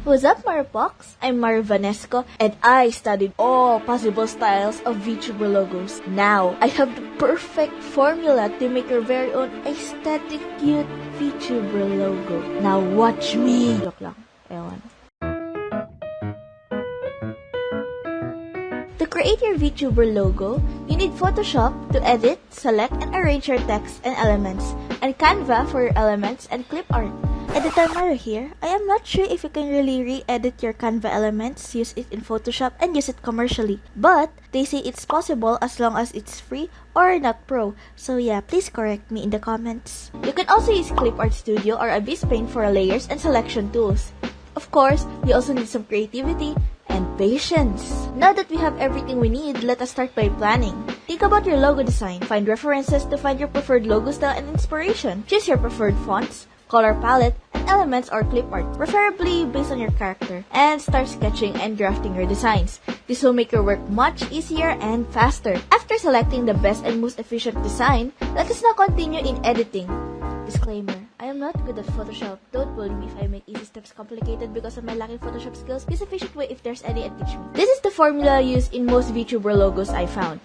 What's up, Marupoks? I'm Maru Vanesco, and I studied all possible styles of VTuber logos. Now, I have the perfect formula to make your very own aesthetic, cute VTuber logo. Now watch me! Joke lang. Ewan. To create your VTuber logo, you need Photoshop to edit, select, and arrange your text and elements, and Canva for your elements and clip art. Editor Maru here. I am not sure if you can really re-edit your Canva elements, use it in Photoshop, and use it commercially. But they say it's possible as long as it's free or not pro. So yeah, please correct me in the comments. You can also use Clip Art Studio or Abyss Paint for layers and selection tools. Of course, you also need some creativity and patience. Now that we have everything we need, let us start by planning. Think about your logo design. Find references to find your preferred logo style and inspiration. Choose your preferred fonts, color palette, and elements or clip art, preferably based on your character, and start sketching and drafting your designs. This will make your work much easier and faster. After selecting the best and most efficient design, let us now continue in editing. Disclaimer, I am not good at Photoshop. Don't bully me if I make easy steps complicated because of my lacking Photoshop skills. Use a efficient way if there's any and teach me. This is the formula used in most VTuber logos I found.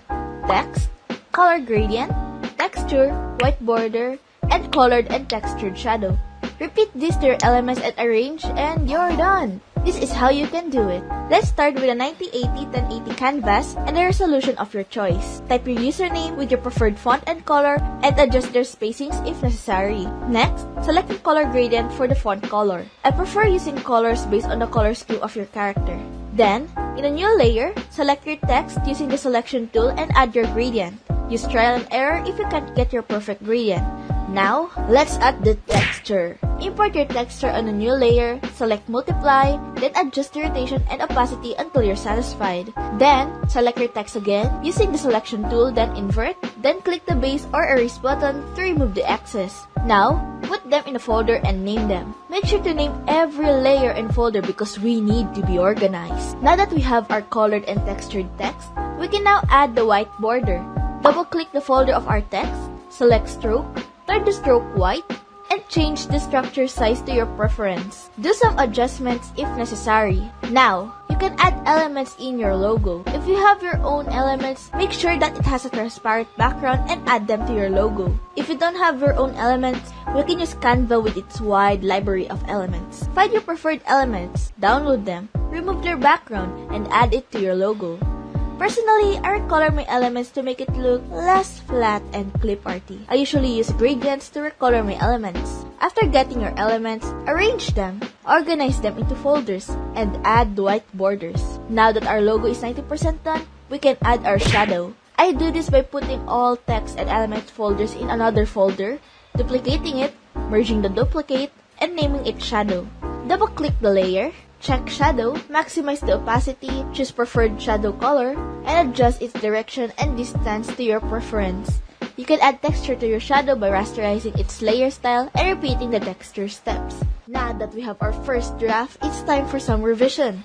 Text, color gradient, texture, white border, and colored and textured shadow. Repeat this to your elements and arrange, and you're done! This is how you can do it. Let's start with a 9080-1080 canvas and the resolution of your choice. Type your username with your preferred font and color and adjust their spacings if necessary. Next, select the color gradient for the font color. I prefer using colors based on the color scheme of your character. Then, in a new layer, select your text using the selection tool and add your gradient. Use trial and error if you can't get your perfect gradient. Now, let's add the texture. Import your texture on a new layer, select multiply, then adjust the rotation and opacity until you're satisfied. Then, select your text again using the selection tool, then invert, then click the base or erase button to remove the excess. Now, put them in a folder and name them. Make sure to name every layer and folder because we need to be organized. Now that we have our colored and textured text, we can now add the white border. Double-click the folder of our text, select stroke, turn the stroke white, and change the structure size to your preference. Do some adjustments if necessary. Now, you can add elements in your logo. If you have your own elements, make sure that it has a transparent background and add them to your logo. If you don't have your own elements, we can use Canva with its wide library of elements. Find your preferred elements, download them, remove their background, and add it to your logo. Personally, I recolor my elements to make it look less flat and clip arty. I usually use gradients to recolor my elements. After getting your elements, arrange them, organize them into folders, and add the white borders. Now that our logo is 90% done, we can add our shadow. I do this by putting all text and element folders in another folder, duplicating it, merging the duplicate, and naming it shadow. Double-click the layer, check shadow, maximize the opacity, choose preferred shadow color, and adjust its direction and distance to your preference. You can add texture to your shadow by rasterizing its layer style and repeating the texture steps. Now that we have our first draft, it's time for some revision.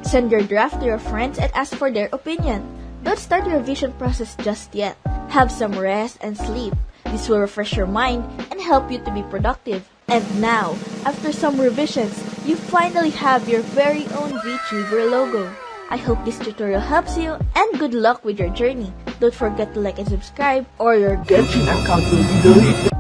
Send your draft to your friends and ask for their opinion. Don't start your revision process just yet. Have some rest and sleep. This will refresh your mind and help you to be productive. And now, after some revisions, you finally have your very own VTuber logo. I hope this tutorial helps you and good luck with your journey. Don't forget to like and subscribe or your Genshin account will be deleted.